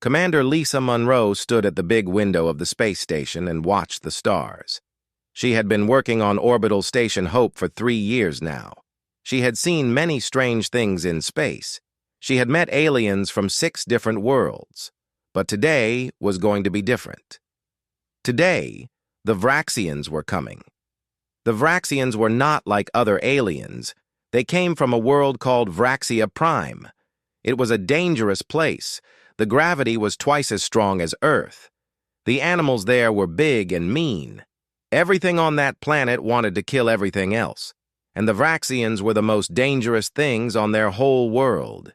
Commander Lisa Monroe stood at the big window of the space station and watched the stars. She had been working on Orbital Station Hope for 3 years now. She had seen many strange things in space. She had met aliens from 6 different worlds. But today was going to be different. Today, the Vraxians were coming. The Vraxians were not like other aliens. They came from a world called Vraxia Prime. It was a dangerous place. The gravity was twice as strong as Earth. The animals there were big and mean. Everything on that planet wanted to kill everything else, and the Vraxians were the most dangerous things on their whole world.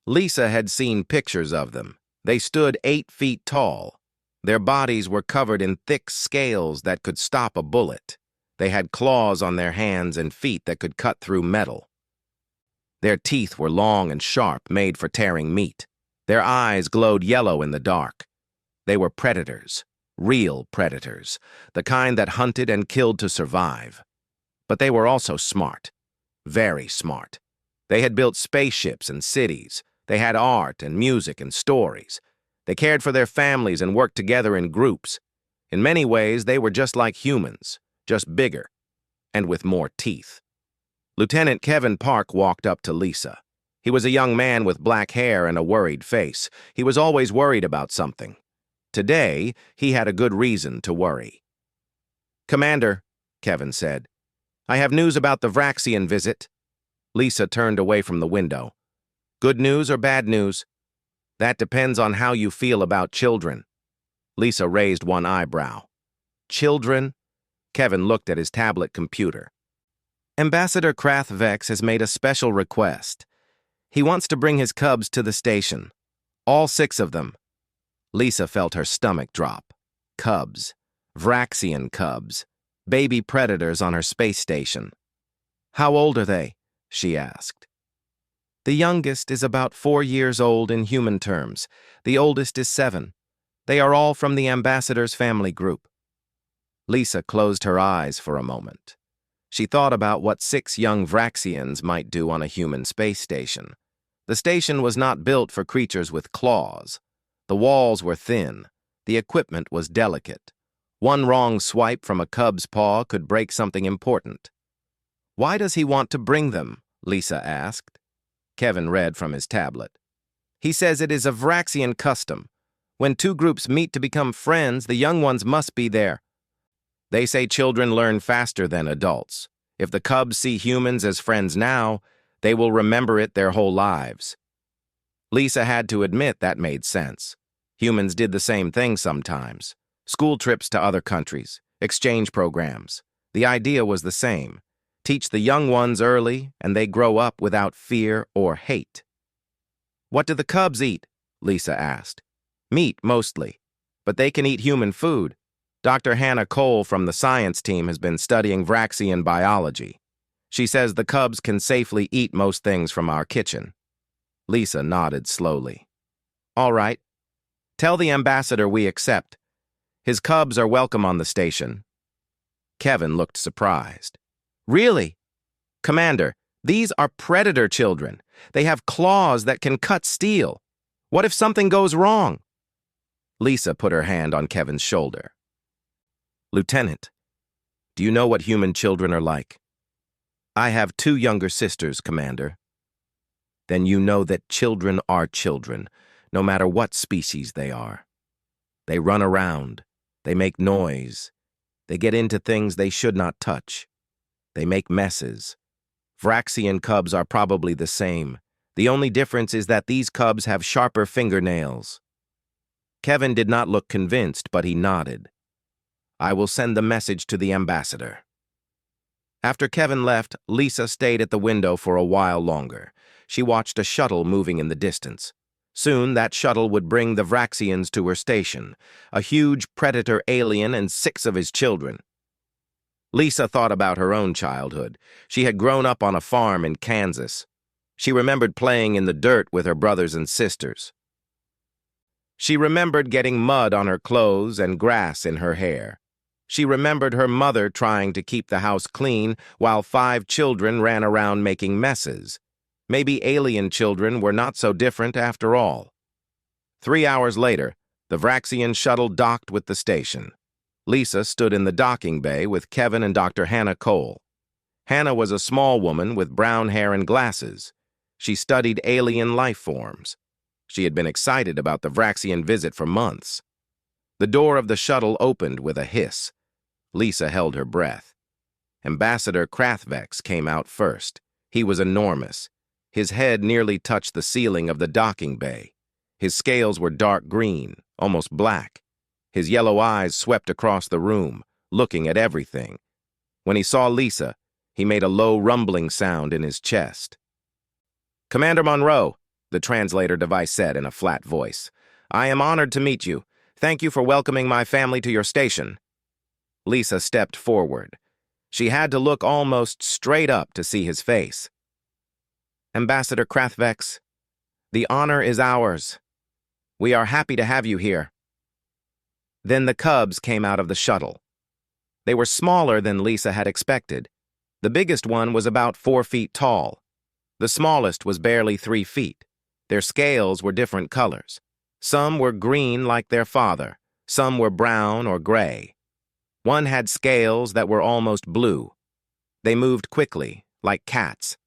Lisa had seen pictures of them. They stood 8 feet tall. Their bodies were covered in thick scales that could stop a bullet. They had claws on their hands and feet that could cut through metal. Their teeth were long and sharp, made for tearing meat. Their eyes glowed yellow in the dark. They were predators, real predators, the kind that hunted and killed to survive. But they were also smart, very smart. They had built spaceships and cities. They had art and music and stories. They cared for their families and worked together in groups. In many ways, they were just like humans, just bigger, and with more teeth. Lieutenant Kevin Park walked up to Lisa. He was a young man with black hair and a worried face. He was always worried about something. Today, he had a good reason to worry. "Commander," Kevin said, "I have news about the Vraxian visit." Lisa turned away from the window. "Good news or bad news?" "That depends on how you feel about children." Lisa raised one eyebrow. "Children?" Kevin looked at his tablet computer. "Ambassador Krath Vex has made a special request. He wants to bring his cubs to the station. All 6 of them." Lisa felt her stomach drop. Cubs. Vraxian cubs. Baby predators on her space station. "How old are they?" she asked. "The youngest is about 4 years old in human terms. The oldest is 7. They are all from the ambassador's family group." Lisa closed her eyes for a moment. She thought about what 6 young Vraxians might do on a human space station. The station was not built for creatures with claws. The walls were thin. The equipment was delicate. One wrong swipe from a cub's paw could break something important. "Why does he want to bring them?" Lisa asked. Kevin read from his tablet. "He says it is a Vraxian custom. When 2 groups meet to become friends, the young ones must be there. They say children learn faster than adults. If the cubs see humans as friends now, they will remember it their whole lives." Lisa had to admit that made sense. Humans did the same thing sometimes. School trips to other countries, exchange programs. The idea was the same. Teach the young ones early, and they grow up without fear or hate. "What do the cubs eat?" Lisa asked. "Meat, mostly. But they can eat human food. Dr. Hannah Cole from the science team has been studying Vraxian biology. She says the cubs can safely eat most things from our kitchen." Lisa nodded slowly. "All right. Tell the ambassador we accept. His cubs are welcome on the station." Kevin looked surprised. "Really? Commander, these are predator children. They have claws that can cut steel. What if something goes wrong?" Lisa put her hand on Kevin's shoulder. "Lieutenant, do you know what human children are like?" "I have 2 younger sisters, Commander." "Then you know that children are children, no matter what species they are. They run around. They make noise. They get into things they should not touch. They make messes. Vraxian cubs are probably the same. The only difference is that these cubs have sharper fingernails." Kevin did not look convinced, but he nodded. "I will send the message to the ambassador." After Kevin left, Lisa stayed at the window for a while longer. She watched a shuttle moving in the distance. Soon, that shuttle would bring the Vraxians to her station, a huge predator alien and 6 of his children. Lisa thought about her own childhood. She had grown up on a farm in Kansas. She remembered playing in the dirt with her brothers and sisters. She remembered getting mud on her clothes and grass in her hair. She remembered her mother trying to keep the house clean while 5 children ran around making messes. Maybe alien children were not so different after all. 3 hours later, the Vraxian shuttle docked with the station. Lisa stood in the docking bay with Kevin and Dr. Hannah Cole. Hannah was a small woman with brown hair and glasses. She studied alien life forms. She had been excited about the Vraxian visit for months. The door of the shuttle opened with a hiss. Lisa held her breath. Ambassador Krathvex came out first. He was enormous. His head nearly touched the ceiling of the docking bay. His scales were dark green, almost black. His yellow eyes swept across the room, looking at everything. When he saw Lisa, he made a low rumbling sound in his chest. "Commander Monroe," the translator device said in a flat voice, "I am honored to meet you. Thank you for welcoming my family to your station." Lisa stepped forward. She had to look almost straight up to see his face. "Ambassador Krathvex, the honor is ours. We are happy to have you here." Then the cubs came out of the shuttle. They were smaller than Lisa had expected. The biggest one was about 4 feet tall. The smallest was barely 3 feet. Their scales were different colors. Some were green like their father. Some were brown or gray. One had scales that were almost blue. They moved quickly, like cats.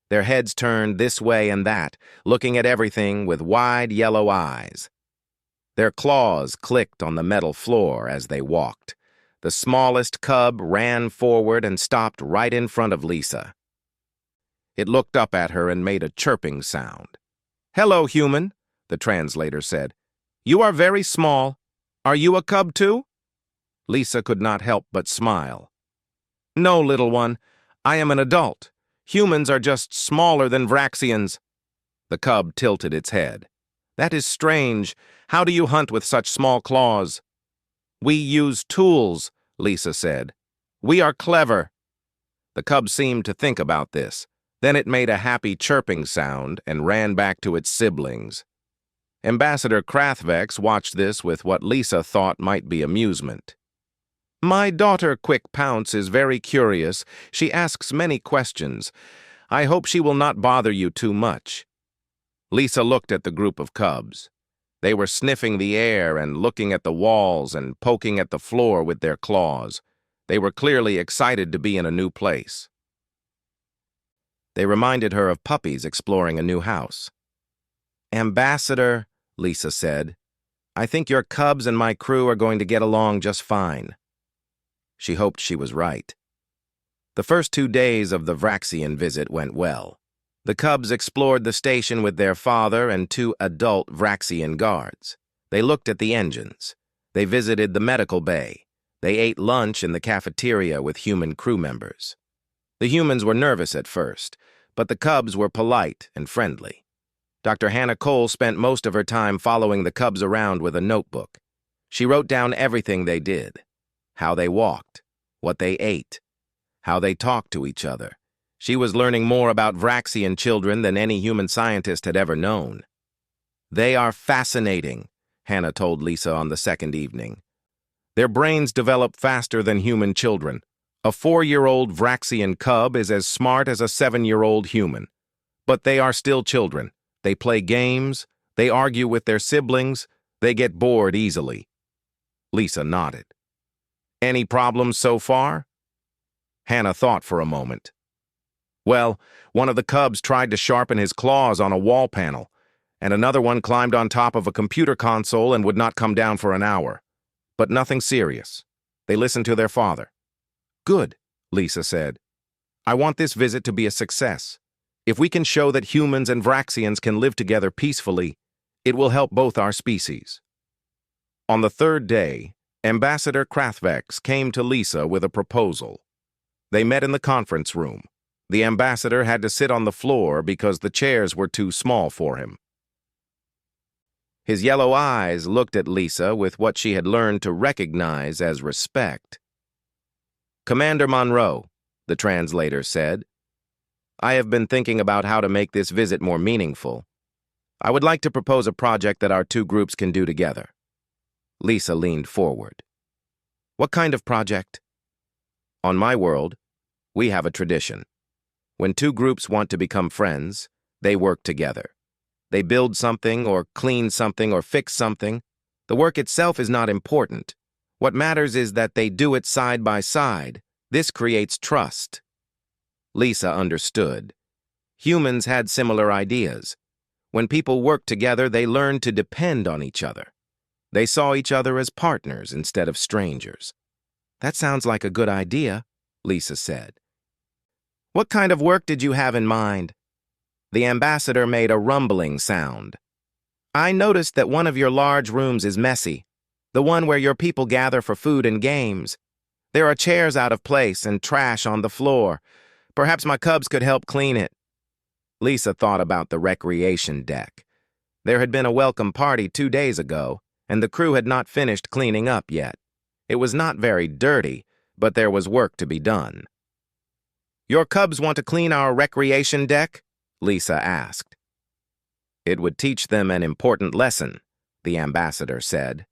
Their heads turned this way and that, looking at everything with wide yellow eyes. Their claws clicked on the metal floor as they walked. The smallest cub ran forward and stopped right in front of Lisa. It looked up at her and made a chirping sound. "Hello, human," the translator said. "You are very small. Are you a cub too?" Lisa could not help but smile. "No, little one. I am an adult. Humans are just smaller than Vraxians." The cub tilted its head. "That is strange. How do you hunt with such small claws?" "We use tools," Lisa said. "We are clever." The cub seemed to think about this. Then it made a happy chirping sound and ran back to its siblings. Ambassador Krathvex watched this with what Lisa thought might be amusement. "My daughter Quick Pounce is very curious. She asks many questions. I hope she will not bother you too much." Lisa looked at the group of cubs. They were sniffing the air and looking at the walls and poking at the floor with their claws. They were clearly excited to be in a new place. They reminded her of puppies exploring a new house. "Ambassador," Lisa said, "I think your cubs and my crew are going to get along just fine." She hoped she was right. The first 2 days of the Vraxian visit went well. The cubs explored the station with their father and 2 adult Vraxian guards. They looked at the engines. They visited the medical bay. They ate lunch in the cafeteria with human crew members. The humans were nervous at first, but the cubs were polite and friendly. Dr. Hannah Cole spent most of her time following the cubs around with a notebook. She wrote down everything they did: how they walked, what they ate, how they talked to each other. She was learning more about Vraxian children than any human scientist had ever known. "They are fascinating," Hannah told Lisa on the second evening. "Their brains develop faster than human children. A 4-year-old Vraxian cub is as smart as a 7-year-old human. But they are still children. They play games, they argue with their siblings, they get bored easily." Lisa nodded. "Any problems so far?" Hannah thought for a moment. "Well, one of the cubs tried to sharpen his claws on a wall panel, and another one climbed on top of a computer console and would not come down for an hour. But nothing serious. They listened to their father." "Good," Lisa said. "I want this visit to be a success. If we can show that humans and Vraxians can live together peacefully, it will help both our species." On the 3rd day, Ambassador Krathvex came to Lisa with a proposal. They met in the conference room. The ambassador had to sit on the floor because the chairs were too small for him. His yellow eyes looked at Lisa with what she had learned to recognize as respect. "Commander Monroe," the translator said, "I have been thinking about how to make this visit more meaningful. I would like to propose a project that our 2 groups can do together." Lisa leaned forward. "What kind of project?" "On my world, we have a tradition. When 2 groups want to become friends, they work together. They build something or clean something or fix something. The work itself is not important. What matters is that they do it side by side. This creates trust. Lisa understood. Humans had similar ideas. When people worked together, they learned to depend on each other. They saw each other as partners instead of strangers. That sounds like a good idea, Lisa said. What kind of work did you have in mind? The ambassador made a rumbling sound. I noticed that one of your large rooms is messy, the one where your people gather for food and games. There are chairs out of place and trash on the floor. Perhaps my cubs could help clean it. Lisa thought about the recreation deck. There had been a welcome party 2 days ago, and the crew had not finished cleaning up yet. It was not very dirty, but there was work to be done. Your cubs want to clean our recreation deck? Lisa asked. It would teach them an important lesson, the ambassador said.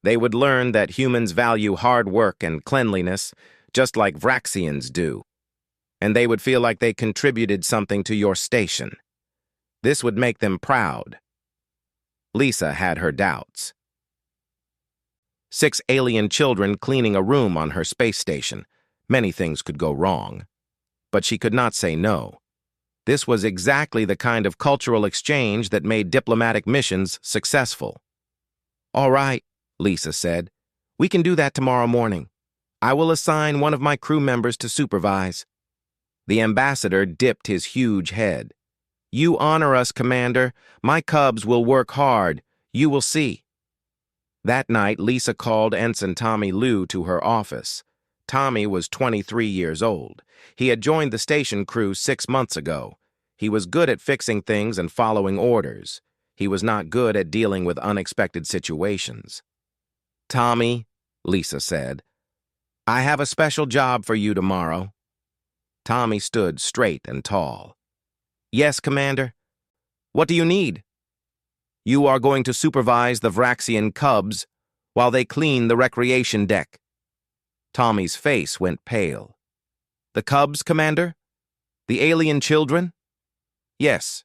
They would learn that humans value hard work and cleanliness, just like Vraxians do. And they would feel like they contributed something to your station. This would make them proud. Lisa had her doubts. 6 alien children cleaning a room on her space station. Many things could go wrong. But she could not say no. This was exactly the kind of cultural exchange that made diplomatic missions successful. All right, Lisa said. We can do that tomorrow morning. I will assign one of my crew members to supervise. The ambassador dipped his huge head. You honor us, Commander. My cubs will work hard. You will see. That night, Lisa called Ensign Tommy Liu to her office. Tommy was 23 years old. He had joined the station crew 6 months ago. He was good at fixing things and following orders. He was not good at dealing with unexpected situations. Tommy, Lisa said, I have a special job for you tomorrow. Tommy stood straight and tall. Yes, Commander. What do you need? You are going to supervise the Vraxian cubs while they clean the recreation deck. Tommy's face went pale. The cubs, Commander? The alien children? Yes.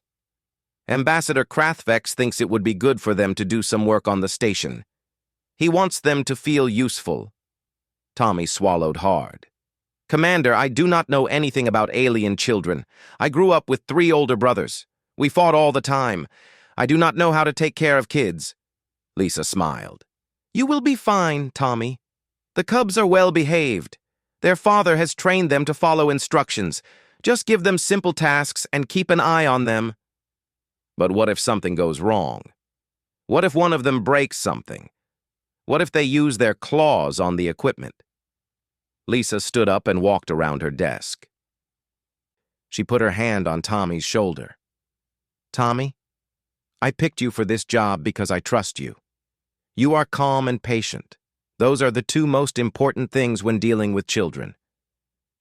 Ambassador Krathvex thinks it would be good for them to do some work on the station. He wants them to feel useful. Tommy swallowed hard. Commander, I do not know anything about alien children. I grew up with 3 older brothers. We fought all the time. I do not know how to take care of kids. Lisa smiled. You will be fine, Tommy. The cubs are well behaved. Their father has trained them to follow instructions. Just give them simple tasks and keep an eye on them. But what if something goes wrong? What if one of them breaks something? What if they use their claws on the equipment? Lisa stood up and walked around her desk. She put her hand on Tommy's shoulder. Tommy, I picked you for this job because I trust you. You are calm and patient. Those are the 2 most important things when dealing with children.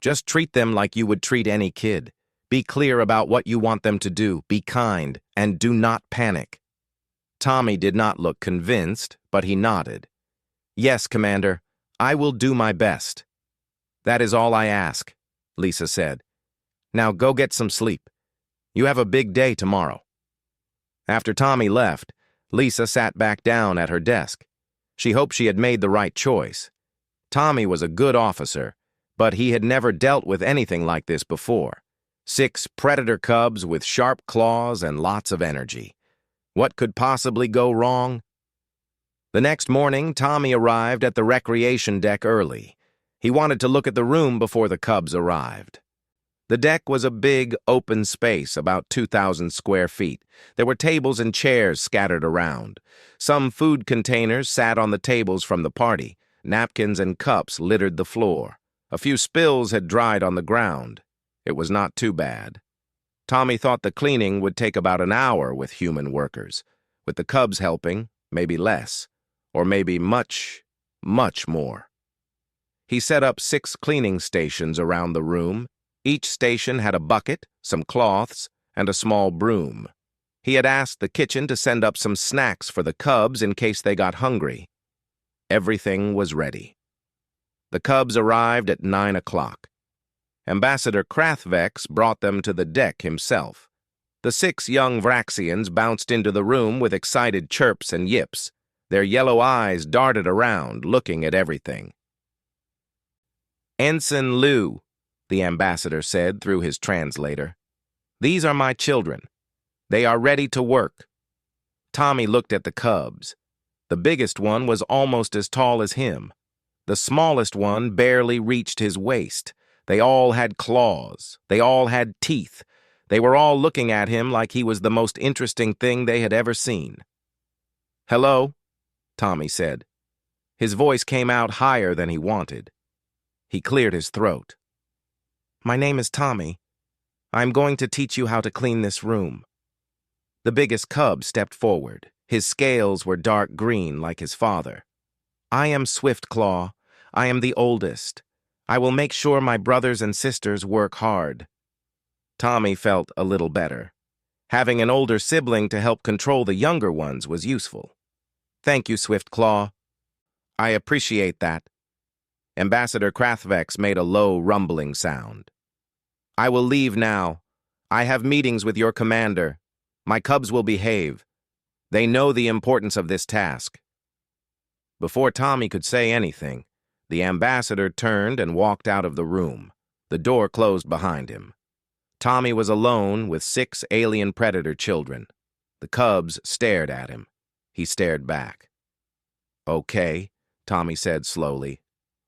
Just treat them like you would treat any kid. Be clear about what you want them to do, be kind, and do not panic. Tommy did not look convinced, but he nodded. Yes, Commander, I will do my best. That is all I ask, Lisa said. Now go get some sleep. You have a big day tomorrow. After Tommy left, Lisa sat back down at her desk. She hoped she had made the right choice. Tommy was a good officer, but he had never dealt with anything like this before. 6 predator cubs with sharp claws and lots of energy. What could possibly go wrong? The next morning, Tommy arrived at the recreation deck early. He wanted to look at the room before the cubs arrived. The deck was a big, open space, about 2,000 square feet. There were tables and chairs scattered around. Some food containers sat on the tables from the party. Napkins and cups littered the floor. A few spills had dried on the ground. It was not too bad. Tommy thought the cleaning would take about an hour with human workers. With the cubs helping, maybe less. Or maybe much, much more. He set up 6 cleaning stations around the room. Each station had a bucket, some cloths, and a small broom. He had asked the kitchen to send up some snacks for the cubs in case they got hungry. Everything was ready. The cubs arrived at 9 o'clock. Ambassador Krathvex brought them to the deck himself. The 6 young Vraxians bounced into the room with excited chirps and yips. Their yellow eyes darted around, looking at everything. "Ensign Liu," the ambassador said through his translator. "These are my children. They are ready to work." Tommy looked at the cubs. The biggest one was almost as tall as him. The smallest one barely reached his waist. They all had claws. They all had teeth. They were all looking at him like he was the most interesting thing they had ever seen. "Hello," Tommy said. His voice came out higher than he wanted. He cleared his throat. "My name is Tommy. I'm going to teach you how to clean this room." The biggest cub stepped forward. His scales were dark green like his father. "I am Swiftclaw. I am the oldest. I will make sure my brothers and sisters work hard." Tommy felt a little better. Having an older sibling to help control the younger ones was useful. "Thank you, Swiftclaw. I appreciate that." Ambassador Krathvex made a low, rumbling sound. "I will leave now. I have meetings with your commander. My cubs will behave. They know the importance of this task." Before Tommy could say anything, the ambassador turned and walked out of the room. The door closed behind him. Tommy was alone with 6 alien predator children. The cubs stared at him. He stared back. "Okay," Tommy said slowly.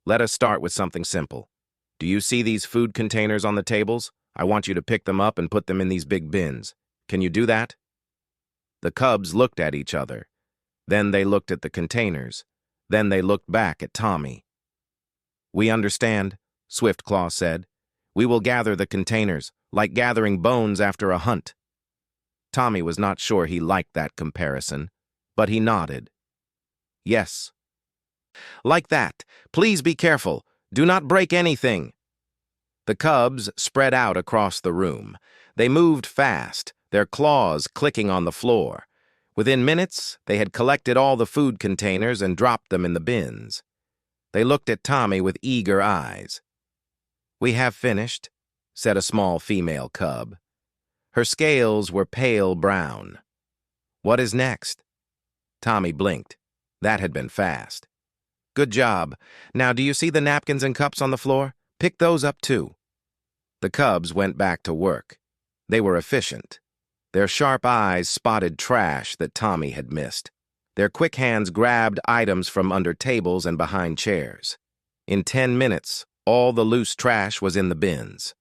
"Let us start with something simple. Do you see these food containers on the tables? I want you to pick them up and put them in these big bins. Can you do that?" The cubs looked at each other. Then they looked at the containers. Then they looked back at Tommy. "We understand," Swiftclaw said. "We will gather the containers, like gathering bones after a hunt." Tommy was not sure he liked that comparison, but he nodded. "Yes." "Like that. Please be careful. Do not break anything." The cubs spread out across the room. They moved fast, their claws clicking on the floor. Within minutes, they had collected all the food containers and dropped them in the bins. They looked at Tommy with eager eyes. "We have finished," said a small female cub. Her scales were pale brown. "What is next?" Tommy blinked. That had been fast. "Good job. Now, do you see the napkins and cups on the floor? Pick those up too." The cubs went back to work. They were efficient. Their sharp eyes spotted trash that Tommy had missed. Their quick hands grabbed items from under tables and behind chairs. In 10 minutes, all the loose trash was in the bins.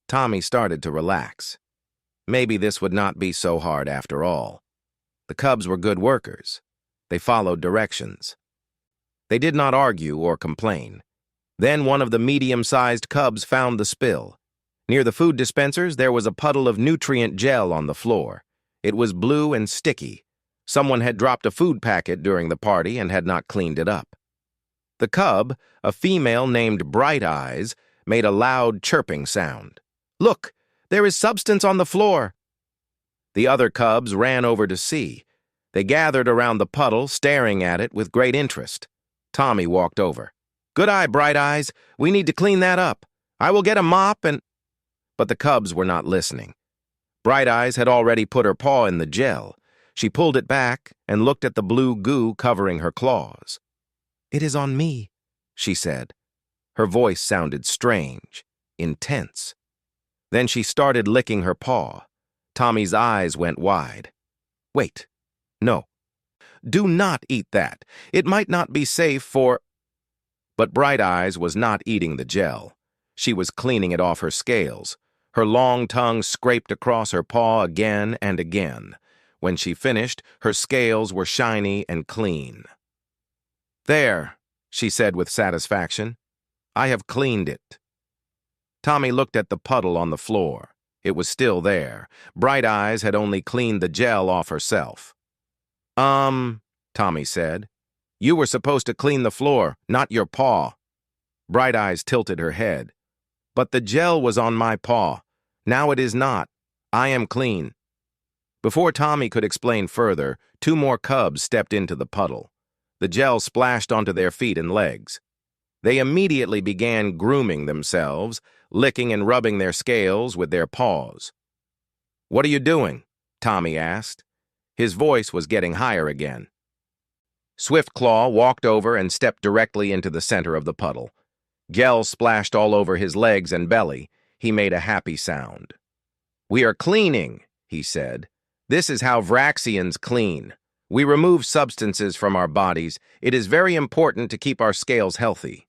Tommy started to relax. Maybe this would not be so hard after all. The cubs were good workers. They followed directions. They did not argue or complain. Then one of the medium-sized cubs found the spill. Near the food dispensers, there was a puddle of nutrient gel on the floor. It was blue and sticky. Someone had dropped a food packet during the party and had not cleaned it up. The cub, a female named Bright Eyes, made a loud chirping sound. "Look, there is substance on the floor." The other cubs ran over to see. They gathered around the puddle, staring at it with great interest. Tommy walked over. "Good eye, Bright Eyes. We need to clean that up. I will get a mop and—" But the cubs were not listening. Bright Eyes had already put her paw in the gel. She pulled it back and looked at the blue goo covering her claws. "It is on me," she said. Her voice sounded strange, intense. Then she started licking her paw. Tommy's eyes went wide. "Wait. No. Do not eat that. It might not be safe for—" But Bright Eyes was not eating the gel. She was cleaning it off her scales. Her long tongue scraped across her paw again and again. When she finished, her scales were shiny and clean. "There," she said with satisfaction. "I have cleaned it." Tommy looked at the puddle on the floor. It was still there. Bright Eyes had only cleaned the gel off herself. Tommy said. "You were supposed to clean the floor, not your paw." Bright Eyes tilted her head. "But the gel was on my paw. Now it is not. I am clean." Before Tommy could explain further, 2 more cubs stepped into the puddle. The gel splashed onto their feet and legs. They immediately began grooming themselves, licking and rubbing their scales with their paws. "What are you doing?" Tommy asked. His voice was getting higher again. Swiftclaw walked over and stepped directly into the center of the puddle. Gel splashed all over his legs and belly. He made a happy sound. "We are cleaning," he said. "This is how Vraxians clean. We remove substances from our bodies. It is very important to keep our scales healthy."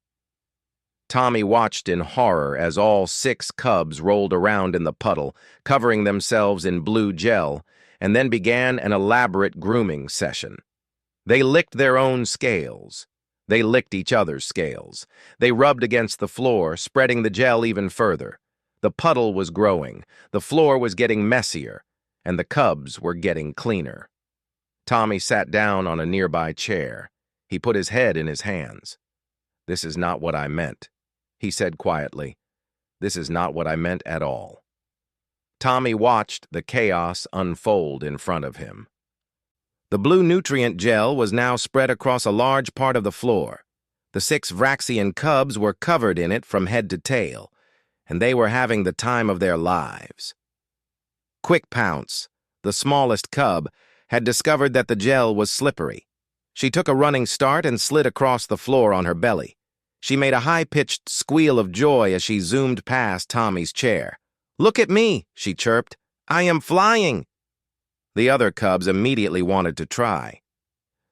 Tommy watched in horror as all 6 cubs rolled around in the puddle, covering themselves in blue gel, and then began an elaborate grooming session. They licked their own scales. They licked each other's scales. They rubbed against the floor, spreading the gel even further. The puddle was growing, the floor was getting messier, and the cubs were getting cleaner. Tommy sat down on a nearby chair. He put his head in his hands. "This is not what I meant," he said quietly. "This is not what I meant at all." Tommy watched the chaos unfold in front of him. The blue nutrient gel was now spread across a large part of the floor. The 6 Vraxian cubs were covered in it from head to tail, and they were having the time of their lives. Quick Pounce, the smallest cub, had discovered that the gel was slippery. She took a running start and slid across the floor on her belly. She made a high-pitched squeal of joy as she zoomed past Tommy's chair. "Look at me," she chirped. "I am flying." The other cubs immediately wanted to try.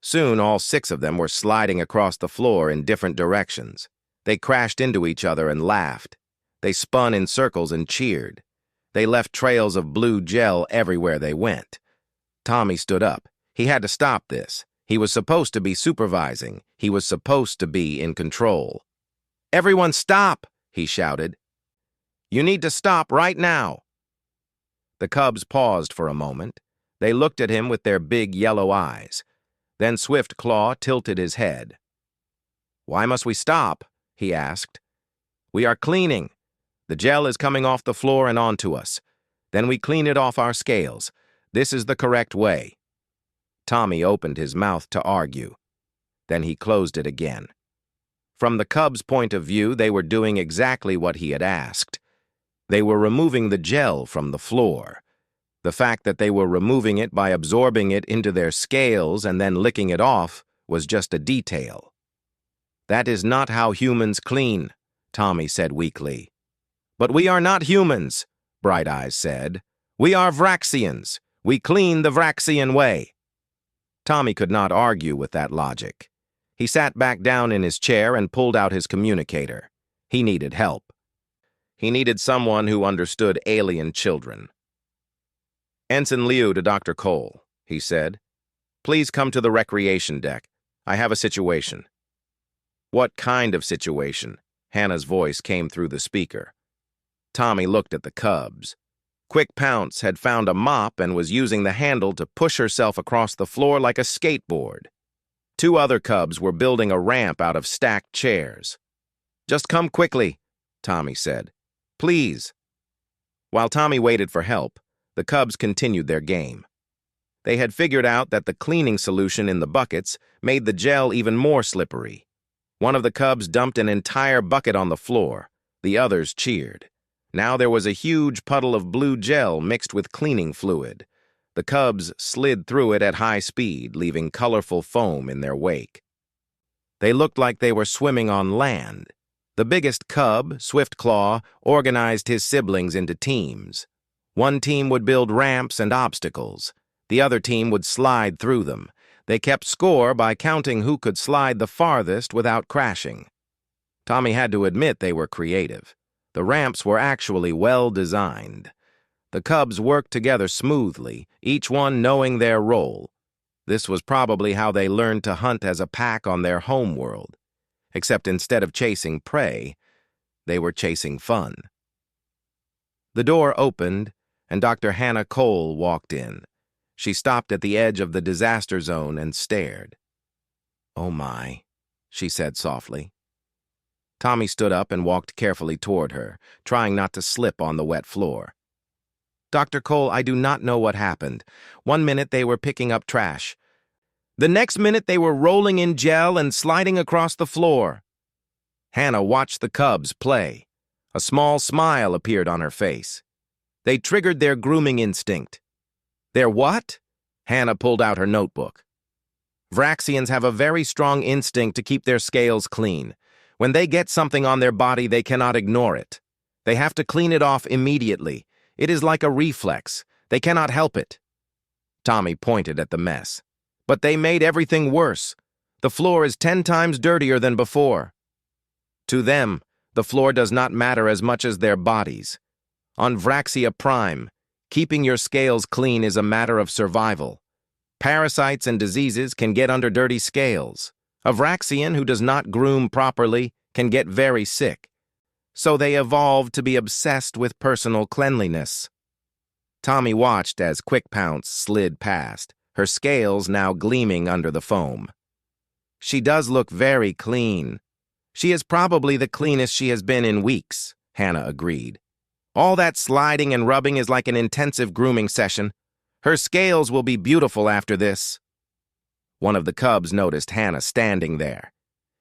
Soon all 6 of them were sliding across the floor in different directions. They crashed into each other and laughed. They spun in circles and cheered. They left trails of blue gel everywhere they went. Tommy stood up. He had to stop this. He was supposed to be supervising. He was supposed to be in control. "Everyone stop!" he shouted. "You need to stop right now." The cubs paused for a moment. They looked at him with their big yellow eyes. Then Swiftclaw tilted his head. "Why must we stop?" he asked. "We are cleaning. The gel is coming off the floor and onto us. Then we clean it off our scales. This is the correct way." Tommy opened his mouth to argue. Then he closed it again. From the cubs' point of view, they were doing exactly what he had asked. They were removing the gel from the floor. The fact that they were removing it by absorbing it into their scales and then licking it off was just a detail. "That is not how humans clean," Tommy said weakly. "But we are not humans," Bright Eyes said. "We are Vraxians. We clean the Vraxian way." Tommy could not argue with that logic. He sat back down in his chair and pulled out his communicator. He needed help. He needed someone who understood alien children. "Ensign Liu to Dr. Cole," he said. "Please come to the recreation deck. I have a situation." "What kind of situation?" Hannah's voice came through the speaker. Tommy looked at the cubs. Quick Pounce had found a mop and was using the handle to push herself across the floor like a skateboard. 2 other cubs were building a ramp out of stacked chairs. "Just come quickly," Tommy said. "Please." While Tommy waited for help, the cubs continued their game. They had figured out that the cleaning solution in the buckets made the gel even more slippery. One of the cubs dumped an entire bucket on the floor. The others cheered. Now there was a huge puddle of blue gel mixed with cleaning fluid. The cubs slid through it at high speed, leaving colorful foam in their wake. They looked like they were swimming on land. The biggest cub, Swiftclaw, organized his siblings into teams. One team would build ramps and obstacles. The other team would slide through them. They kept score by counting who could slide the farthest without crashing. Tommy had to admit they were creative. The ramps were actually well designed. The cubs worked together smoothly, each one knowing their role. This was probably how they learned to hunt as a pack on their home world. Except instead of chasing prey, they were chasing fun. The door opened, and Dr. Hannah Cole walked in. She stopped at the edge of the disaster zone and stared. "Oh my," she said softly. Tommy stood up and walked carefully toward her, trying not to slip on the wet floor. "Dr. Cole, I do not know what happened. One minute they were picking up trash. The next minute they were rolling in gel and sliding across the floor." Hannah watched the cubs play. A small smile appeared on her face. They triggered their grooming instinct. Their what? Hannah pulled out her notebook. Vraxians have a very strong instinct to keep their scales clean. When they get something on their body, they cannot ignore it. They have to clean it off immediately. It is like a reflex. They cannot help it. Tommy pointed at the mess. But they made everything worse. The floor is 10 times dirtier than before. To them, the floor does not matter as much as their bodies. On Vraxia Prime, keeping your scales clean is a matter of survival. Parasites and diseases can get under dirty scales. A Vraxian who does not groom properly can get very sick. So they evolved to be obsessed with personal cleanliness. Tommy watched as Quick Pounce slid past, her scales now gleaming under the foam. She does look very clean. She is probably the cleanest she has been in weeks, Hannah agreed. All that sliding and rubbing is like an intensive grooming session. Her scales will be beautiful after this. One of the cubs noticed Hannah standing there.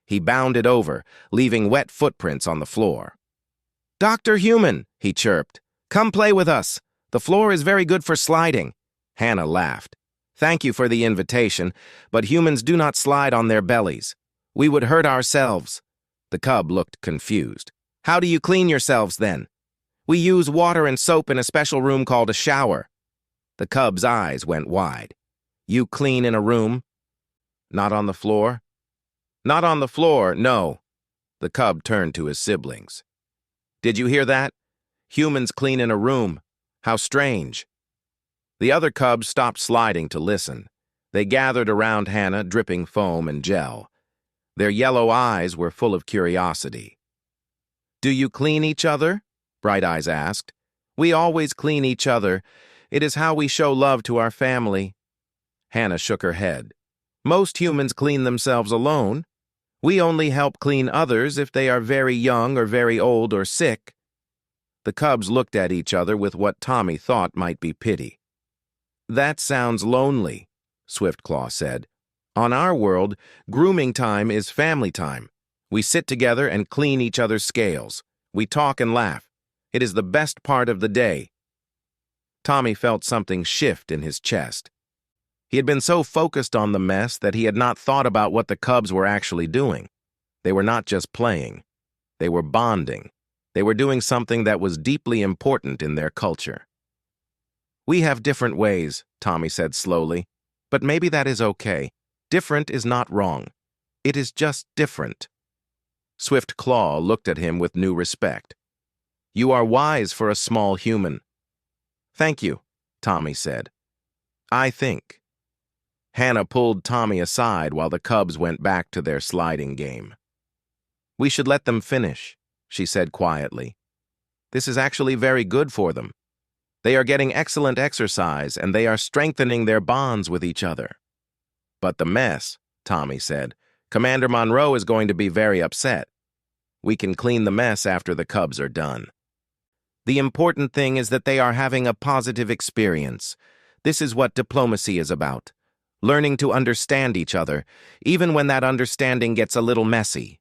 He bounded over, leaving wet footprints on the floor. "Dr. Human," he chirped, "come play with us. The floor is very good for sliding." Hannah laughed. "Thank you for the invitation, but humans do not slide on their bellies. We would hurt ourselves." The cub looked confused. "How do you clean yourselves then?" "We use water and soap in a special room called a shower." The cub's eyes went wide. "You clean in a room? Not on the floor?" "Not on the floor, no." The cub turned to his siblings. "Did you hear that? Humans clean in a room. How strange." The other cubs stopped sliding to listen. They gathered around Hannah, dripping foam and gel. Their yellow eyes were full of curiosity. "Do you clean each other?" Bright Eyes asked. "We always clean each other. It is how we show love to our family." Hannah shook her head. "Most humans clean themselves alone. We only help clean others if they are very young or very old or sick." The cubs looked at each other with what Tommy thought might be pity. "That sounds lonely," Swiftclaw said. "On our world, grooming time is family time. We sit together and clean each other's scales. We talk and laugh. It is the best part of the day." Tommy felt something shift in his chest. He had been so focused on the mess that he had not thought about what the cubs were actually doing. They were not just playing. They were bonding. They were doing something that was deeply important in their culture. "We have different ways," Tommy said slowly, "but maybe that is okay. Different is not wrong. It is just different." Swift Claw looked at him with new respect. "You are wise for a small human." "Thank you," Tommy said. "I think." Hannah pulled Tommy aside while the cubs went back to their sliding game. "We should let them finish," she said quietly. "This is actually very good for them. They are getting excellent exercise and they are strengthening their bonds with each other." "But the mess," Tommy said. "Commander Monroe is going to be very upset. We can clean the mess after the cubs are done. The important thing is that they are having a positive experience. This is what diplomacy is about. Learning to understand each other, even when that understanding gets a little messy."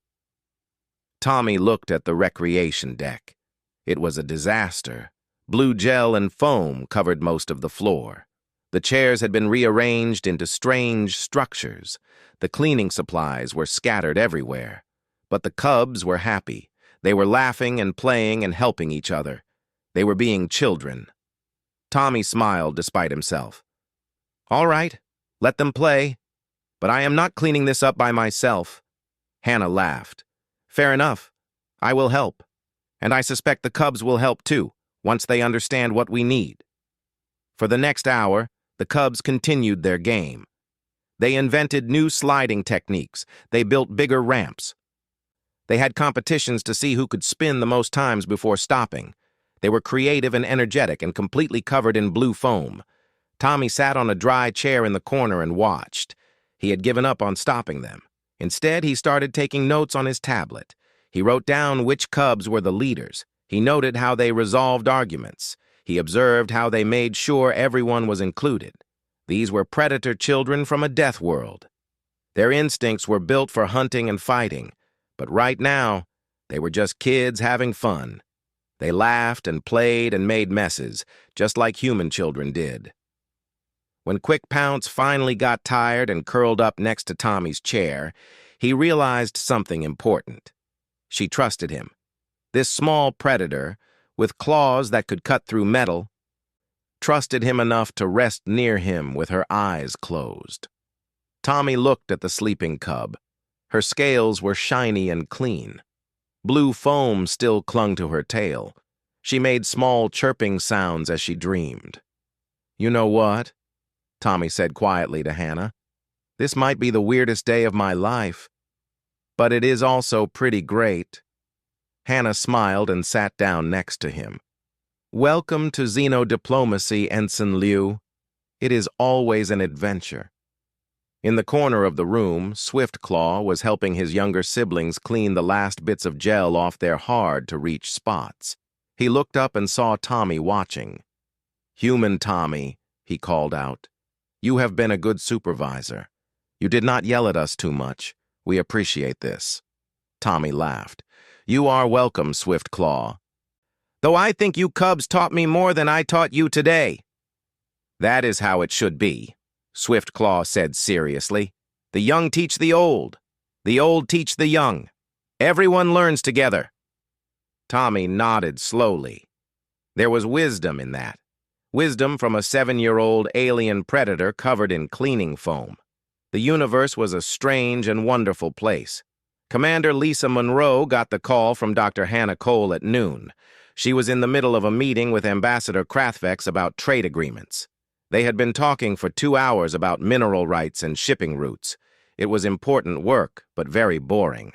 Tommy looked at the recreation deck. It was a disaster. Blue gel and foam covered most of the floor. The chairs had been rearranged into strange structures. The cleaning supplies were scattered everywhere. But the cubs were happy. They were laughing and playing and helping each other. They were being children. Tommy smiled despite himself. "All right, let them play. But I am not cleaning this up by myself." Hannah laughed. "Fair enough. I will help. And I suspect the cubs will help too, once they understand what we need." For the next hour, the cubs continued their game. They invented new sliding techniques. They built bigger ramps. They had competitions to see who could spin the most times before stopping. They were creative and energetic and completely covered in blue foam. Tommy sat on a dry chair in the corner and watched. He had given up on stopping them. Instead, he started taking notes on his tablet. He wrote down which cubs were the leaders. He noted how they resolved arguments. He observed how they made sure everyone was included. These were predator children from a death world. Their instincts were built for hunting and fighting, but right now, they were just kids having fun. They laughed and played and made messes, just like human children did. When Quick Pounce finally got tired and curled up next to Tommy's chair, he realized something important. She trusted him. This small predator, with claws that could cut through metal, trusted him enough to rest near him with her eyes closed. Tommy looked at the sleeping cub. Her scales were shiny and clean. Blue foam still clung to her tail. She made small chirping sounds as she dreamed. "You know what?" Tommy said quietly to Hannah. "This might be the weirdest day of my life, but it is also pretty great." Hannah smiled and sat down next to him. "Welcome to Xenodiplomacy, Ensign Liu. It is always an adventure." In the corner of the room, Swiftclaw was helping his younger siblings clean the last bits of gel off their hard-to-reach spots. He looked up and saw Tommy watching. "Human Tommy," he called out, "you have been a good supervisor. You did not yell at us too much. We appreciate this." Tommy laughed. "You are welcome, Swiftclaw. Though I think you cubs taught me more than I taught you today." "That is how it should be," Swiftclaw said seriously. "The young teach the old teach the young. Everyone learns together." Tommy nodded slowly. There was wisdom in that. Wisdom from a 7-year-old alien predator covered in cleaning foam. The universe was a strange and wonderful place. Commander Lisa Monroe got the call from Dr. Hannah Cole at noon. She was in the middle of a meeting with Ambassador Krathvex about trade agreements. They had been talking for 2 hours about mineral rights and shipping routes. It was important work, but very boring.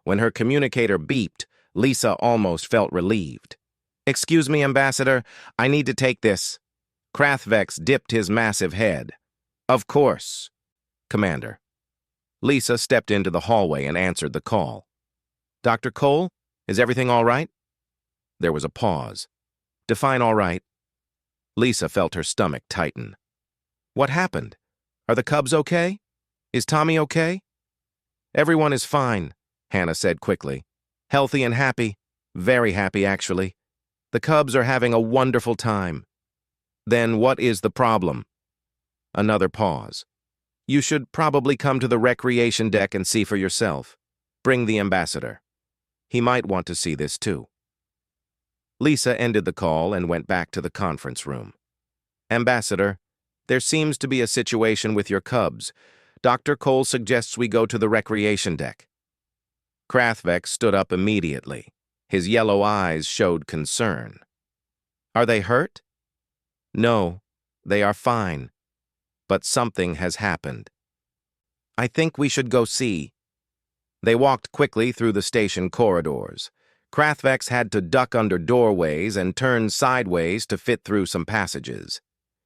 When her communicator beeped, Lisa almost felt relieved. "Excuse me, Ambassador, I need to take this." Krathvex dipped his massive head. "Of course, Commander." Lisa stepped into the hallway and answered the call. "Dr. Cole, is everything all right?" There was a pause. "Define all right." Lisa felt her stomach tighten. "What happened? Are the cubs okay? Is Tommy okay?" "Everyone is fine," Hannah said quickly. "Healthy and happy. Very happy, actually. The cubs are having a wonderful time." "Then what is the problem?" Another pause. "You should probably come to the recreation deck and see for yourself. Bring the ambassador. He might want to see this too." Lisa ended the call and went back to the conference room. "Ambassador, there seems to be a situation with your cubs. Dr. Cole suggests we go to the recreation deck." Krathvex stood up immediately. His yellow eyes showed concern. "Are they hurt?" "No, they are fine. But something has happened." "I think we should go see." They walked quickly through the station corridors. Krathvex had to duck under doorways and turn sideways to fit through some passages.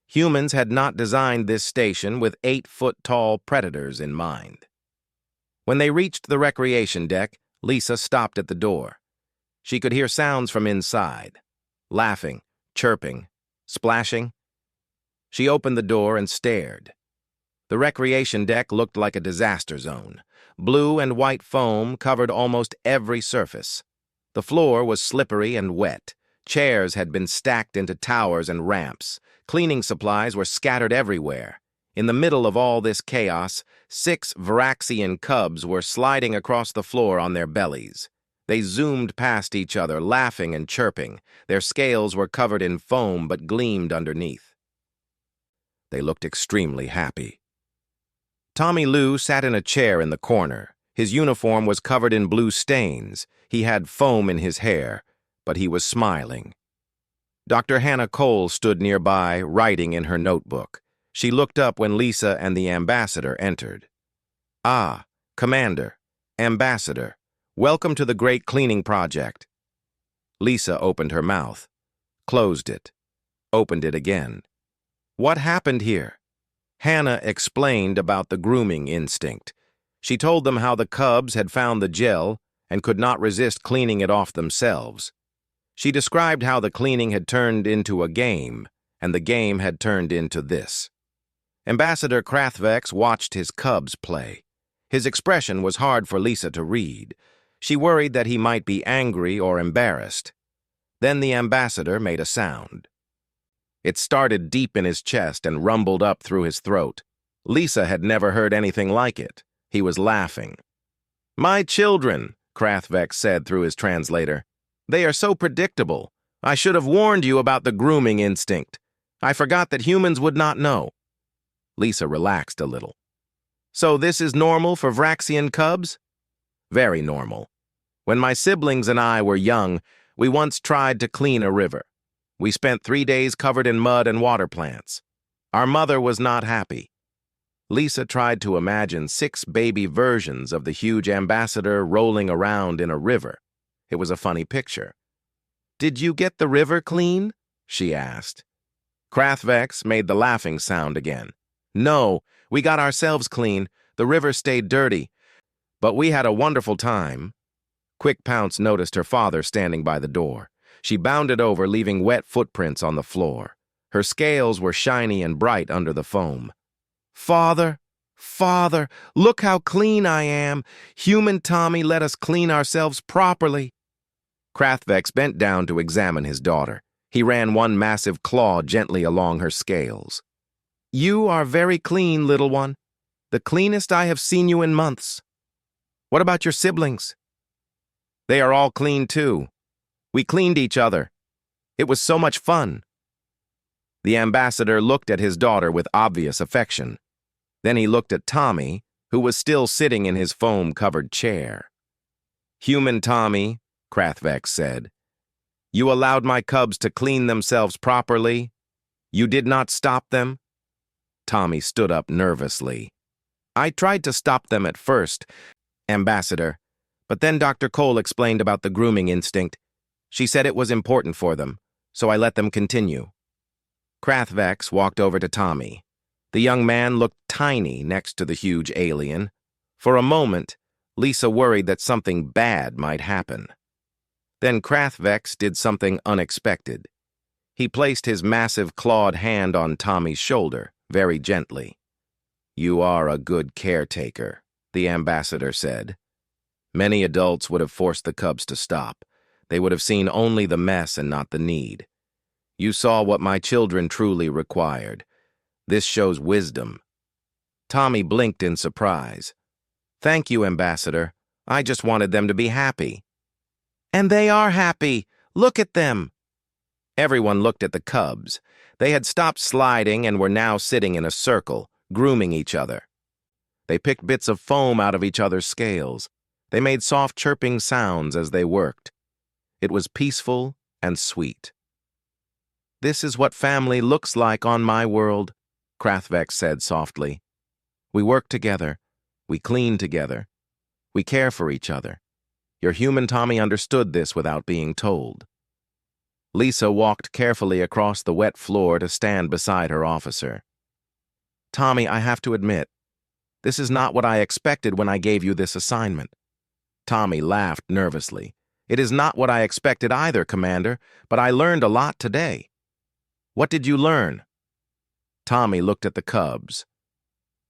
Humans had not designed this station with 8-foot-tall predators in mind. When they reached the recreation deck, Lisa stopped at the door. She could hear sounds from inside. Laughing, chirping, splashing. She opened the door and stared. The recreation deck looked like a disaster zone. Blue and white foam covered almost every surface. The floor was slippery and wet. Chairs had been stacked into towers and ramps. Cleaning supplies were scattered everywhere. In the middle of all this chaos, 6 Varaxian cubs were sliding across the floor on their bellies. They zoomed past each other, laughing and chirping. Their scales were covered in foam but gleamed underneath. They looked extremely happy. Tommy Lou sat in a chair in the corner. His uniform was covered in blue stains. He had foam in his hair, but he was smiling. Dr. Hannah Cole stood nearby, writing in her notebook. She looked up when Lisa and the ambassador entered. "Ah, Commander, Ambassador, welcome to the great cleaning project." Lisa opened her mouth, closed it, opened it again. "What happened here?" Hannah explained about the grooming instinct. She told them how the cubs had found the gel and could not resist cleaning it off themselves. She described how the cleaning had turned into a game, and the game had turned into this. Ambassador Krathvex watched his cubs play. His expression was hard for Lisa to read. She worried that he might be angry or embarrassed. Then the ambassador made a sound. It started deep in his chest and rumbled up through his throat. Lisa had never heard anything like it. He was laughing. "My children," Krathvex said through his translator. "They are so predictable. I should have warned you about the grooming instinct. I forgot that humans would not know." Lisa relaxed a little. "So this is normal for Vraxian cubs?" "Very normal. When my siblings and I were young, we once tried to clean a river. We spent 3 days covered in mud and water plants. Our mother was not happy." Lisa tried to imagine 6 baby versions of the huge ambassador rolling around in a river. It was a funny picture. "Did you get the river clean?" she asked. Krathvex made the laughing sound again. "No, we got ourselves clean. The river stayed dirty. But we had a wonderful time." Quick Pounce noticed her father standing by the door. She bounded over, leaving wet footprints on the floor. Her scales were shiny and bright under the foam. "Father, Father, look how clean I am. Human Tommy let us clean ourselves properly." Krathvex bent down to examine his daughter. He ran one massive claw gently along her scales. "You are very clean, little one. The cleanest I have seen you in months. What about your siblings?" "They are all clean too. We cleaned each other. It was so much fun." The ambassador looked at his daughter with obvious affection. Then he looked at Tommy, who was still sitting in his foam-covered chair. "Human Tommy," Krathvex said, "you allowed my cubs to clean themselves properly? You did not stop them?" Tommy stood up nervously. "I tried to stop them at first, Ambassador, but then Dr. Cole explained about the grooming instinct. She said it was important for them, so I let them continue." Krathvex walked over to Tommy. The young man looked tiny next to the huge alien. For a moment, Lisa worried that something bad might happen. Then Krathvex did something unexpected. He placed his massive clawed hand on Tommy's shoulder, very gently. "You are a good caretaker," the ambassador said. Many adults would have forced the cubs to stop. They would have seen only the mess and not the need. You saw what my children truly required. This shows wisdom. Tommy blinked in surprise. "Thank you, Ambassador. I just wanted them to be happy." "And they are happy. Look at them." Everyone looked at the cubs. They had stopped sliding and were now sitting in a circle, grooming each other. They picked bits of foam out of each other's scales. They made soft chirping sounds as they worked. It was peaceful and sweet. "This is what family looks like on my world," Krathvex said softly. "We work together. We clean together. We care for each other. Your human Tommy understood this without being told." Lisa walked carefully across the wet floor to stand beside her officer. "Tommy, I have to admit, this is not what I expected when I gave you this assignment." Tommy laughed nervously. "It is not what I expected either, Commander, but I learned a lot today." "What did you learn?" Tommy looked at the cubs.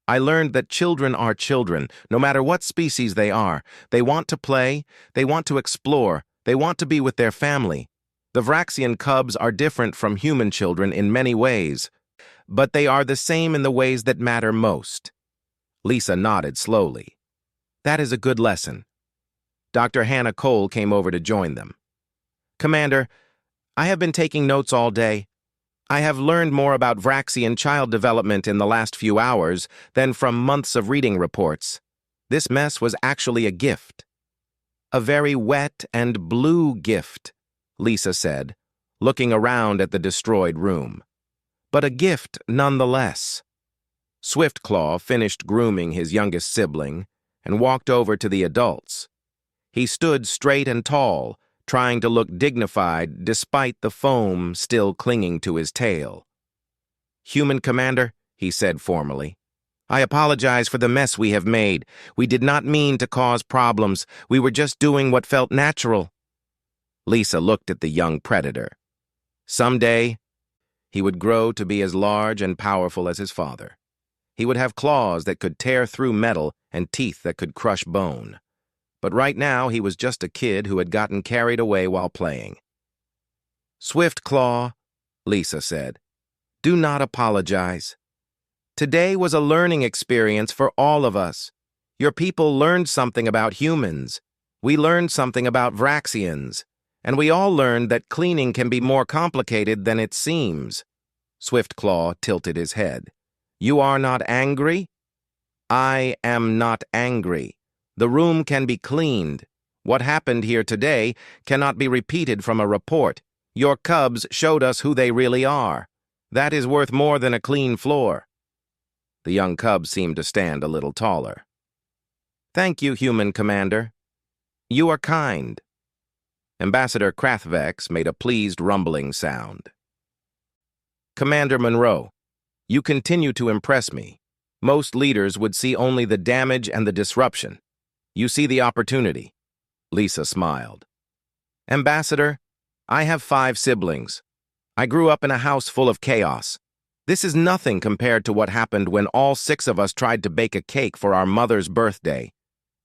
"I learned that children are children, no matter what species they are. They want to play, they want to explore, they want to be with their family. The Vraxian cubs are different from human children in many ways, but they are the same in the ways that matter most." Lisa nodded slowly. "That is a good lesson." Dr. Hannah Cole came over to join them. "Commander, I have been taking notes all day. I have learned more about Vraxian child development in the last few hours than from months of reading reports. This mess was actually a gift." "A very wet and blue gift," Lisa said, looking around at the destroyed room. "But a gift nonetheless." Swiftclaw finished grooming his youngest sibling and walked over to the adults. He stood straight and tall, trying to look dignified despite the foam still clinging to his tail. "Human Commander," he said formally, "I apologize for the mess we have made. We did not mean to cause problems. We were just doing what felt natural." Lisa looked at the young predator. Someday, he would grow to be as large and powerful as his father. He would have claws that could tear through metal and teeth that could crush bone. But right now, he was just a kid who had gotten carried away while playing. Swiftclaw, Lisa said, do not apologize. Today was a learning experience for all of us. Your people learned something about humans. We learned something about Vraxians. And we all learned that cleaning can be more complicated than it seems. Swiftclaw tilted his head. You are not angry? I am not angry. The room can be cleaned. What happened here today cannot be repeated from a report. Your cubs showed us who they really are. That is worth more than a clean floor. The young cub seemed to stand a little taller. Thank you, human commander. You are kind. Ambassador Krathvex made a pleased rumbling sound. Commander Monroe, you continue to impress me. Most leaders would see only the damage and the disruption. You see the opportunity. Lisa smiled. Ambassador, I have 5 siblings. I grew up in a house full of chaos. This is nothing compared to what happened when all 6 of us tried to bake a cake for our mother's birthday.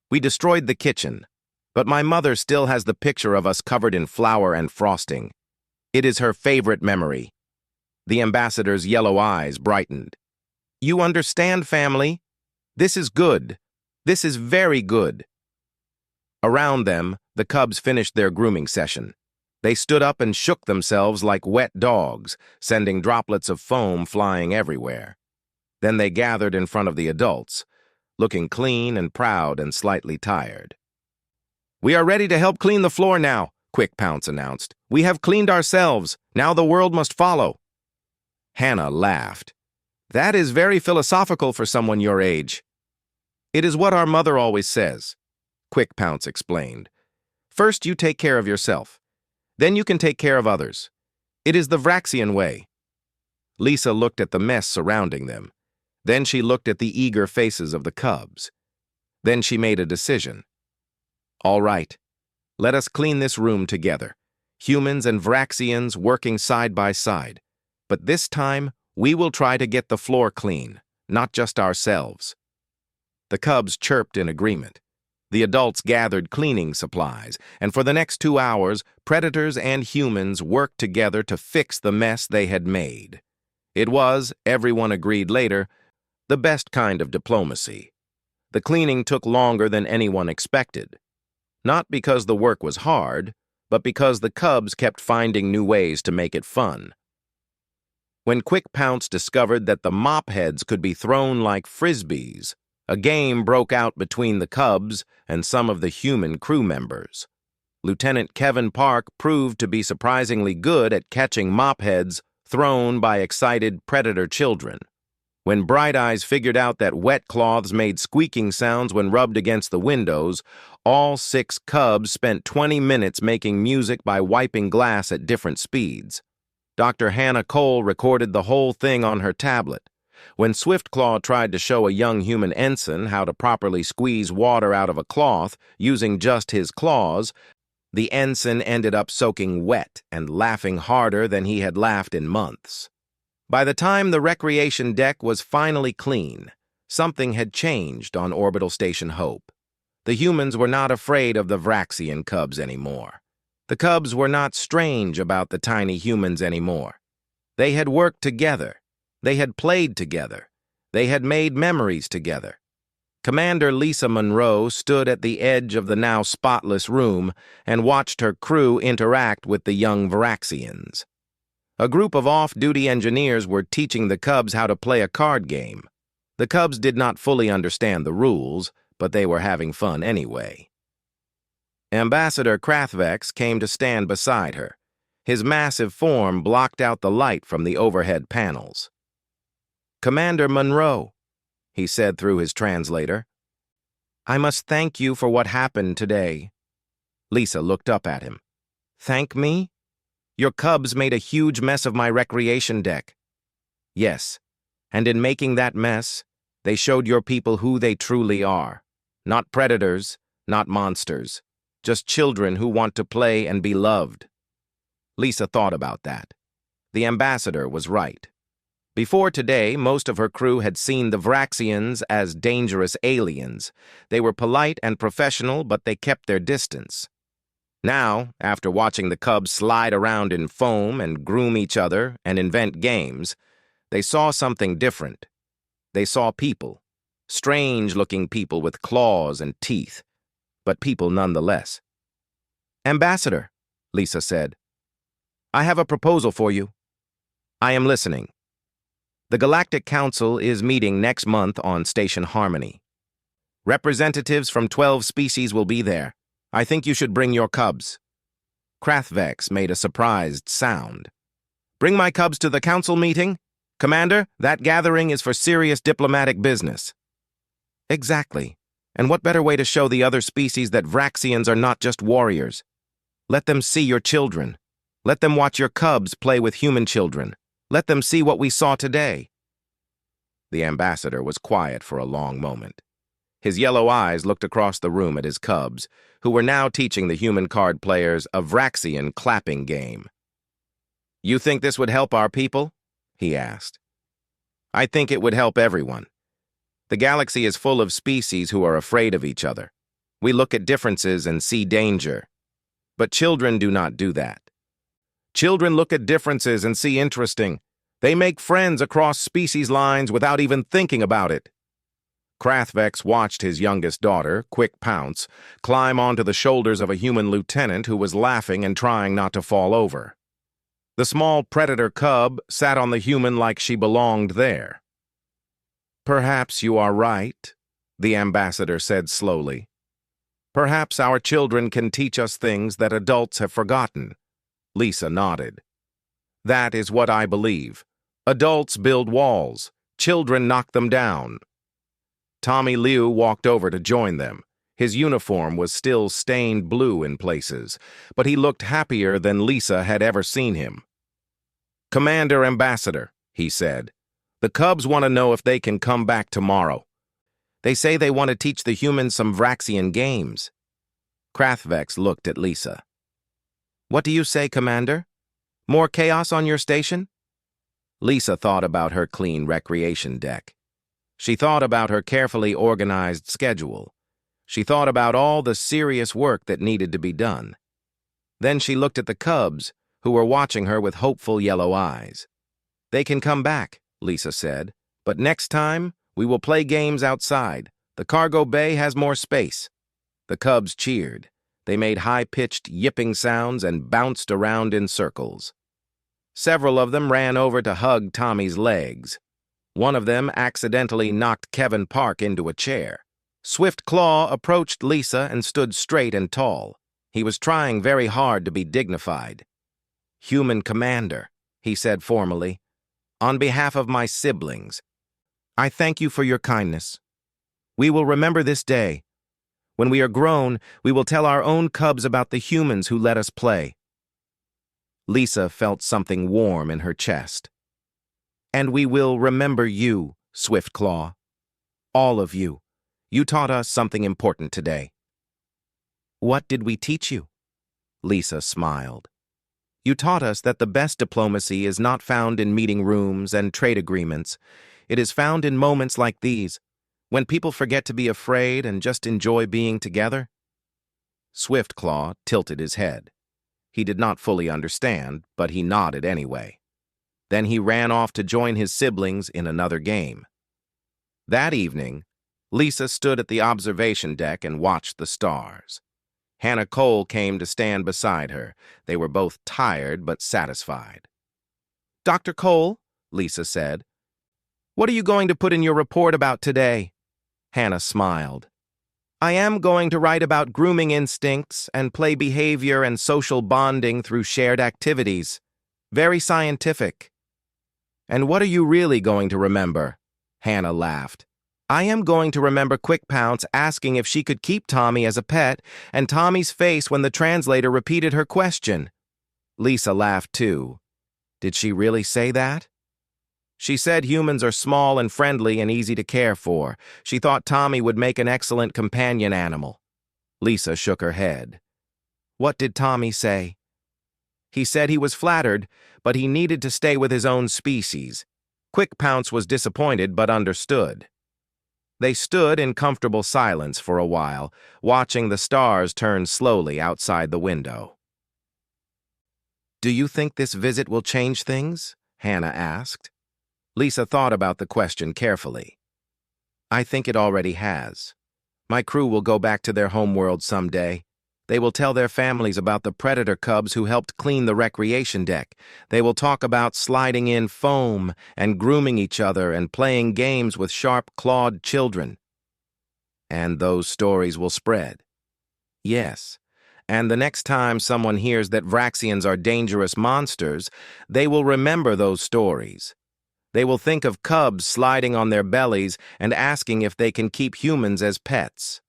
We destroyed the kitchen, but my mother still has the picture of us covered in flour and frosting. It is her favorite memory. The ambassador's yellow eyes brightened. You understand, family? This is good. This is very good. Around them, the cubs finished their grooming session. They stood up and shook themselves like wet dogs, sending droplets of foam flying everywhere. Then they gathered in front of the adults, looking clean and proud and slightly tired. We are ready to help clean the floor now, Quick Pounce announced. We have cleaned ourselves. Now the world must follow. Hannah laughed. That is very philosophical for someone your age. It is what our mother always says, Quick Pounce explained. First you take care of yourself. Then you can take care of others. It is the Vraxian way. Lisa looked at the mess surrounding them. Then she looked at the eager faces of the cubs. Then she made a decision. All right, let us clean this room together. Humans and Vraxians working side by side. But this time, we will try to get the floor clean, not just ourselves. The cubs chirped in agreement. The adults gathered cleaning supplies, and for the next 2 hours, predators and humans worked together to fix the mess they had made. It was, everyone agreed later, the best kind of diplomacy. The cleaning took longer than anyone expected. Not because the work was hard, but because the cubs kept finding new ways to make it fun. When Quick Pounce discovered that the mop heads could be thrown like frisbees, a game broke out between the cubs and some of the human crew members. Lieutenant Kevin Park proved to be surprisingly good at catching mop heads thrown by excited predator children. When Bright Eyes figured out that wet cloths made squeaking sounds when rubbed against the windows, all 6 cubs spent 20 minutes making music by wiping glass at different speeds. Dr. Hannah Cole recorded the whole thing on her tablet. When Swiftclaw tried to show a young human ensign how to properly squeeze water out of a cloth using just his claws, the ensign ended up soaking wet and laughing harder than he had laughed in months. By the time the recreation deck was finally clean, something had changed on Orbital Station Hope. The humans were not afraid of the Vraxian cubs anymore. The cubs were not strange about the tiny humans anymore. They had worked together. They had played together. They had made memories together. Commander Lisa Monroe stood at the edge of the now spotless room and watched her crew interact with the young Vraxians. A group of off-duty engineers were teaching the cubs how to play a card game. The cubs did not fully understand the rules, but they were having fun anyway. Ambassador Krathvex came to stand beside her. His massive form blocked out the light from the overhead panels. Commander Monroe, he said through his translator, I must thank you for what happened today. Lisa looked up at him. Thank me? Your cubs made a huge mess of my recreation deck. Yes, and in making that mess, they showed your people who they truly are. Not predators, not monsters, just children who want to play and be loved. Lisa thought about that. The ambassador was right. Before today, most of her crew had seen the Vraxians as dangerous aliens. They were polite and professional, but they kept their distance. Now, after watching the cubs slide around in foam and groom each other and invent games, they saw something different. They saw people, strange-looking people with claws and teeth, but people nonetheless. "Ambassador," Lisa said, "I have a proposal for you." "I am listening." "The Galactic Council is meeting next month on Station Harmony. Representatives from 12 species will be there. I think you should bring your cubs." Krathvex made a surprised sound. "Bring my cubs to the council meeting? Commander, that gathering is for serious diplomatic business." "Exactly. And what better way to show the other species that Vraxians are not just warriors? Let them see your children. Let them watch your cubs play with human children. Let them see what we saw today." The ambassador was quiet for a long moment. His yellow eyes looked across the room at his cubs, who were now teaching the human card players a Vraxian clapping game. "You think this would help our people?" he asked. "I think it would help everyone. The galaxy is full of species who are afraid of each other. We look at differences and see danger. But children do not do that. Children look at differences and see interesting. They make friends across species lines without even thinking about it." Krathvex watched his youngest daughter, Quick Pounce, climb onto the shoulders of a human lieutenant who was laughing and trying not to fall over. The small predator cub sat on the human like she belonged there. "Perhaps you are right," the ambassador said slowly. "Perhaps our children can teach us things that adults have forgotten." Lisa nodded. "That is what I believe. Adults build walls. Children knock them down." Tommy Liu walked over to join them. His uniform was still stained blue in places, but he looked happier than Lisa had ever seen him. "Commander Ambassador," he said, "the cubs want to know if they can come back tomorrow. They say they want to teach the humans some Vraxian games." Krathvex looked at Lisa. "What do you say, Commander? More chaos on your station?" Lisa thought about her clean recreation deck. She thought about her carefully organized schedule. She thought about all the serious work that needed to be done. Then she looked at the cubs, who were watching her with hopeful yellow eyes. "They can come back," Lisa said, "but next time we will play games outside. The cargo bay has more space." The cubs cheered. They made high-pitched yipping sounds and bounced around in circles. Several of them ran over to hug Tommy's legs. One of them accidentally knocked Kevin Park into a chair. Swift Claw approached Lisa and stood straight and tall. He was trying very hard to be dignified. "Human Commander," he said formally, "on behalf of my siblings, I thank you for your kindness. We will remember this day. When we are grown, we will tell our own cubs about the humans who let us play." Lisa felt something warm in her chest. "And we will remember you, Swift Claw. All of you. You taught us something important today." "What did we teach you?" Lisa smiled. "You taught us that the best diplomacy is not found in meeting rooms and trade agreements. It is found in moments like these, when people forget to be afraid and just enjoy being together." Swift Claw tilted his head. He did not fully understand, but he nodded anyway. Then he ran off to join his siblings in another game. That evening, Lisa stood at the observation deck and watched the stars. Hannah Cole came to stand beside her. They were both tired but satisfied. "Dr. Cole," Lisa said, "what are you going to put in your report about today?" Hannah smiled. "I am going to write about grooming instincts and play behavior and social bonding through shared activities. Very scientific." "And what are you really going to remember?" Hannah laughed. "I am going to remember Quick Pounce asking if she could keep Tommy as a pet, and Tommy's face when the translator repeated her question." Lisa laughed too. Did she really say that? She said humans are small and friendly and easy to care for. She thought Tommy would make an excellent companion animal. Lisa shook her head. "What did Tommy say?" "He said he was flattered, but he needed to stay with his own species." Quick Pounce was disappointed but understood. They stood in comfortable silence for a while, watching the stars turn slowly outside the window. "Do you think this visit will change things?" Hannah asked. Lisa thought about the question carefully. "I think it already has. My crew will go back to their homeworld someday. They will tell their families about the predator cubs who helped clean the recreation deck. They will talk about sliding in foam and grooming each other and playing games with sharp-clawed children. And those stories will spread. Yes, and the next time someone hears that Vraxians are dangerous monsters, they will remember those stories. They will think of cubs sliding on their bellies and asking if they can keep humans as pets."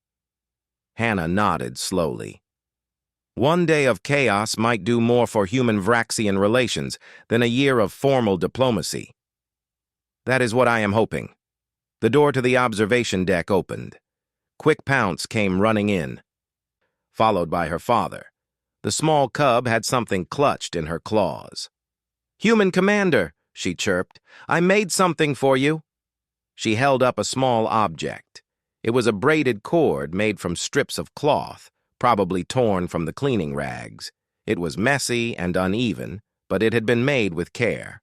Hannah nodded slowly. "One day of chaos might do more for human-Vraxian relations than a year of formal diplomacy. That is what I am hoping." The door to the observation deck opened. Quick Pounce came running in, followed by her father. The small cub had something clutched in her claws. "Human Commander," she chirped, "I made something for you." She held up a small object. It was a braided cord made from strips of cloth, probably torn from the cleaning rags. It was messy and uneven, but it had been made with care.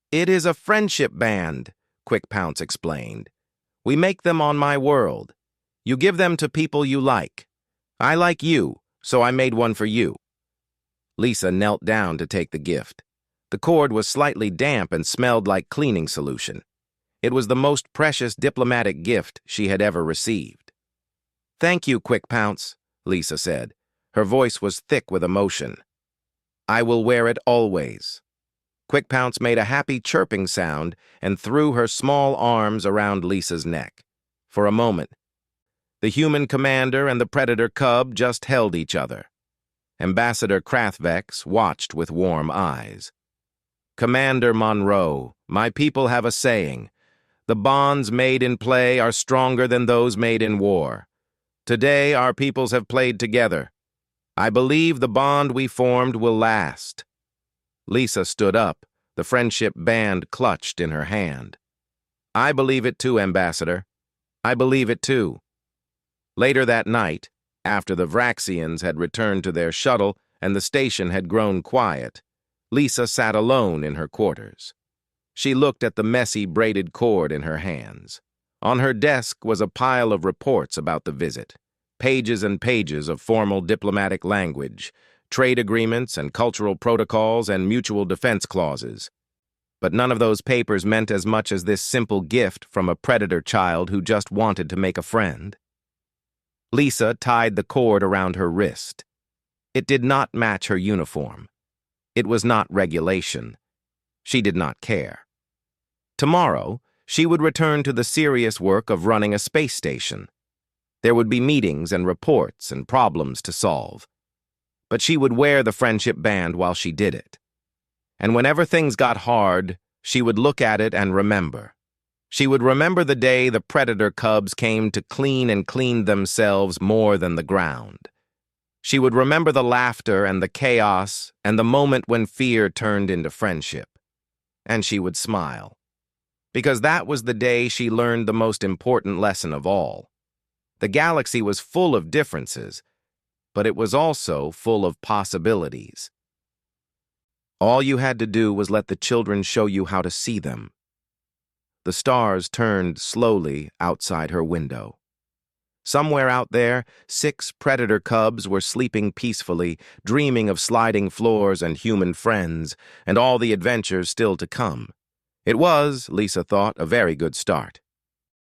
"It is a friendship band," Quick Pounce explained. "We make them on my world. You give them to people you like. I like you, so I made one for you." Lisa knelt down to take the gift. The cord was slightly damp and smelled like cleaning solution. It was the most precious diplomatic gift she had ever received. "Thank you, Quick Pounce," Lisa said. Her voice was thick with emotion. "I will wear it always." Quick Pounce made a happy chirping sound and threw her small arms around Lisa's neck. For a moment, the human commander and the predator cub just held each other. Ambassador Krathvex watched with warm eyes. "Commander Monroe, my people have a saying. The bonds made in play are stronger than those made in war. Today our peoples have played together. I believe the bond we formed will last." Lisa stood up, the friendship band clutched in her hand. "I believe it too, Ambassador. I believe it too." Later that night, after the Vraxians had returned to their shuttle and the station had grown quiet, Lisa sat alone in her quarters. She looked at the messy braided cord in her hands. On her desk was a pile of reports about the visit, pages and pages of formal diplomatic language, trade agreements and cultural protocols and mutual defense clauses. But none of those papers meant as much as this simple gift from a predator child who just wanted to make a friend. Lisa tied the cord around her wrist. It did not match her uniform. It was not regulation. She did not care. Tomorrow, she would return to the serious work of running a space station. There would be meetings and reports and problems to solve. But she would wear the friendship band while she did it. And whenever things got hard, she would look at it and remember. She would remember the day the predator cubs came to clean and cleaned themselves more than the ground. She would remember the laughter and the chaos and the moment when fear turned into friendship. And she would smile. Because that was the day she learned the most important lesson of all. The galaxy was full of differences, but it was also full of possibilities. All you had to do was let the children show you how to see them. The stars turned slowly outside her window. Somewhere out there, 6 predator cubs were sleeping peacefully, dreaming of sliding floors and human friends, and all the adventures still to come. It was, Lisa thought, a very good start.